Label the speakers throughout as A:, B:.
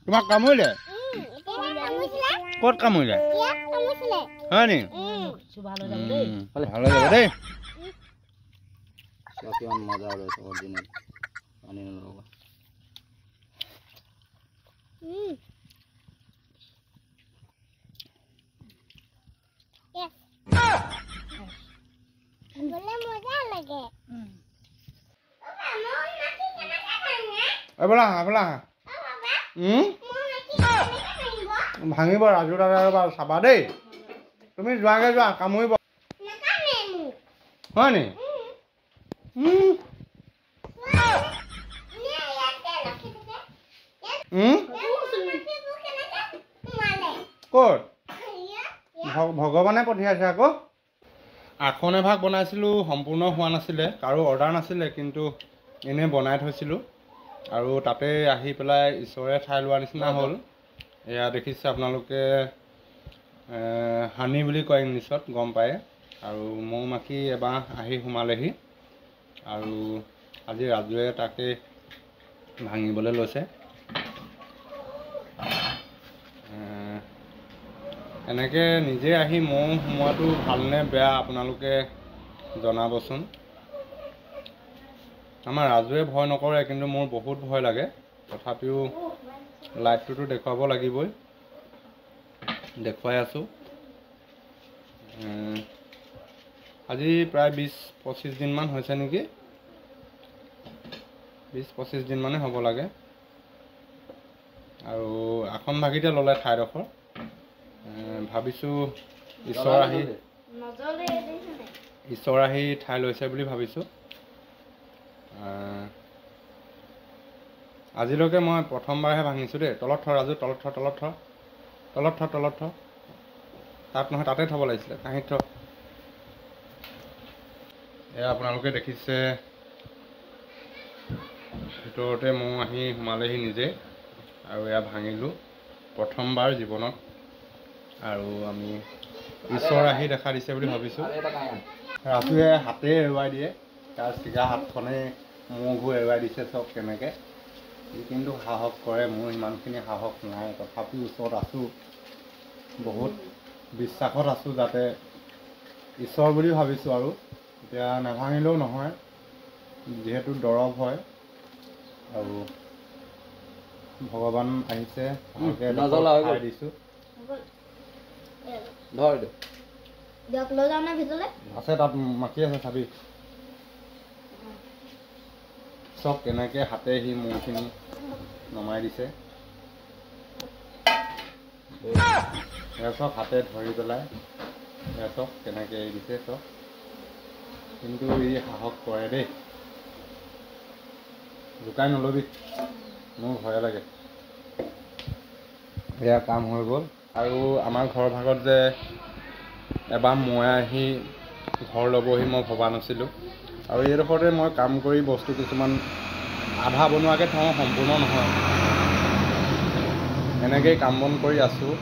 A: তোমাক কামুৰিলে ক'ত কামুৰিলে হয় নি ভালে যাব দেই কিমান মজা ওলাইছে অৰিজিনেল পানী নলগা ভাঙিব ৰাজু দাদা চাবা দেই তুমি যোৱাগে যোৱা কামুৰিব হয় নি ক'ত ভগৱানে পঠিয়াইছে আকৌ আখন এভাগ বনাইছিলোঁ সম্পূৰ্ণ হোৱা নাছিলে কাৰো অৰ্ডাৰ নাছিলে কিন্তু এনেই বনাই থৈছিলোঁ আৰু তাতে আহি পেলাই ঈশ্বৰে ঠাই লোৱাৰ নিচিনা হ'ল এয়া দেখিছে আপোনালোকে হানি বুলি কয় ইংলিছত গম পায় আৰু মৌ মাখি এবাৰ আহি সোমালেহি আৰু আজি ৰাজুৱে তাকে ভাঙিবলৈ লৈছে এনেকৈ নিজে আহি মৌ সোমোৱাটো ভালনে বেয়া আপোনালোকে জনাবচোন আমাৰ ৰাজুৱে ভয় নকৰে কিন্তু মোৰ বহুত ভয় লাগে তথাপিও লাইটটোতো দেখুৱাব লাগিবই দেখুৱাই আছোঁ আজি প্ৰায় 20-25 দিনমান হৈছে নেকি 20-25 দিনমানে হ'ব লাগে আৰু আসন ভাগিতে ল'লে ঠাইডোখৰ ভাবিছোঁ ঈশ্বৰ আহি ঠাই লৈছে বুলি ভাবিছোঁ আজিলৈকে মই প্ৰথমবাৰহে ভাঙিছোঁ দেই তলত থ ৰাজু তলত থ তাত নহয় তাতে থ'ব লাগিছিলে কাঁহীত থ এয়া আপোনালোকে দেখিছে ভিতৰতে মৌ আহি সোমালেহি নিজে আৰু এয়া ভাঙিলোঁ প্ৰথমবাৰ জীৱনত আৰু আমি ঈশ্বৰ আহি দেখা দিছে বুলি ভাবিছোঁ ৰাজুৱে হাতে এৰুৱাই দিয়ে তাৰ চিগা হাতখনে মৌবোৰ এৰুৱাই দিছে চব কেনেকৈ সি কিন্তু সাহস কৰে মোৰ ইমানখিনি সাহস নাই তথাপিও ওচৰত আছোঁ বহুত বিশ্বাসত আছোঁ যাতে ঈশ্বৰ বুলি ভাবিছোঁ আৰু এতিয়া নাভাঙিলেও নহয় যিহেতু দৰৱ হয় আৰু ভগৱান আহিছে ভালকৈ দিছোঁ আছে তাত মাখি আছে চাবি চব কেনেকৈ হাতে সি মৌখিনি নমাই দিছে চব হাতে ধৰি পেলাই চব কেনেকৈ এৰি দিছে চব কিন্তু ই সাহস কৰে দেই লুকাই নল'বি মোৰ ভয় লাগে এয়া কাম হৈ গ'ল আৰু আমাৰ ঘৰৰ ভাগত যে এবাৰ মই আহি ঘৰ ল'বহি মই ভবা নাছিলোঁ আৰু এইডোখৰতে মই কাম কৰি বস্তু কিছুমান আধা বনোৱাকৈ থওঁ সম্পূৰ্ণ নহয় এনেকৈয়ে কাম বন কৰি আছোঁ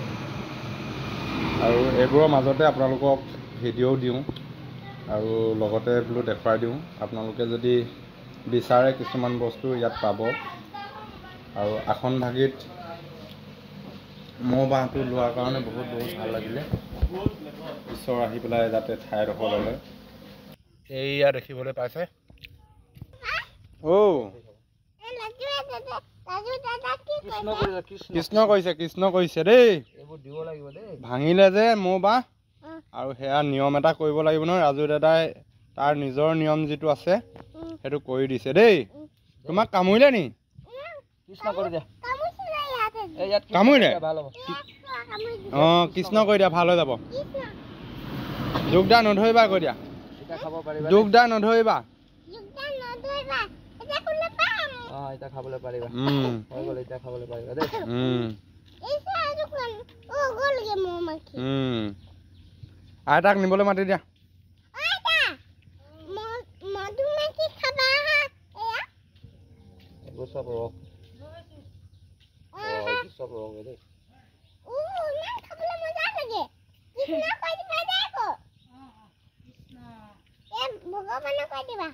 A: আৰু এইবোৰৰ মাজতে আপোনালোকক ভিডিঅ' দিওঁ আৰু লগতে বোলো দেখুৱাই দিওঁ আপোনালোকে যদি বিচাৰে কিছুমান বস্তু ইয়াত পাব আৰু আসন ভাগিত মৌ বাঁহটো লোৱাৰ কাৰণে বহুত ভাল লাগিলে ঈশ্বৰ আহি পেলাই যাতে ঠাইডোখৰ ল'লে এইয়া দেখিবলৈ পাইছে কৃষ্ণ কৰিছে দেই ভাঙিলে যে মৌ বাঁহ আৰু সেয়া নিয়ম এটা কৰিব লাগিব নহয় ৰাজু দাদাই তাৰ নিজৰ নিয়ম যিটো আছে সেইটো কৰি দিছে দেই তোমাক কামুৰিলে নি কামুৰিলে অঁ কৃষ্ণ কৰি দিয়া ভাল হৈ যাব যোগদা নধৰিবা কৈ দিয়া যোগদা নধৰিবা খাবলৈ পাৰিবা আইতাক নিবলৈ মাতি দিয়া চব ৰং দেই ভগৱানক কৈ দিবা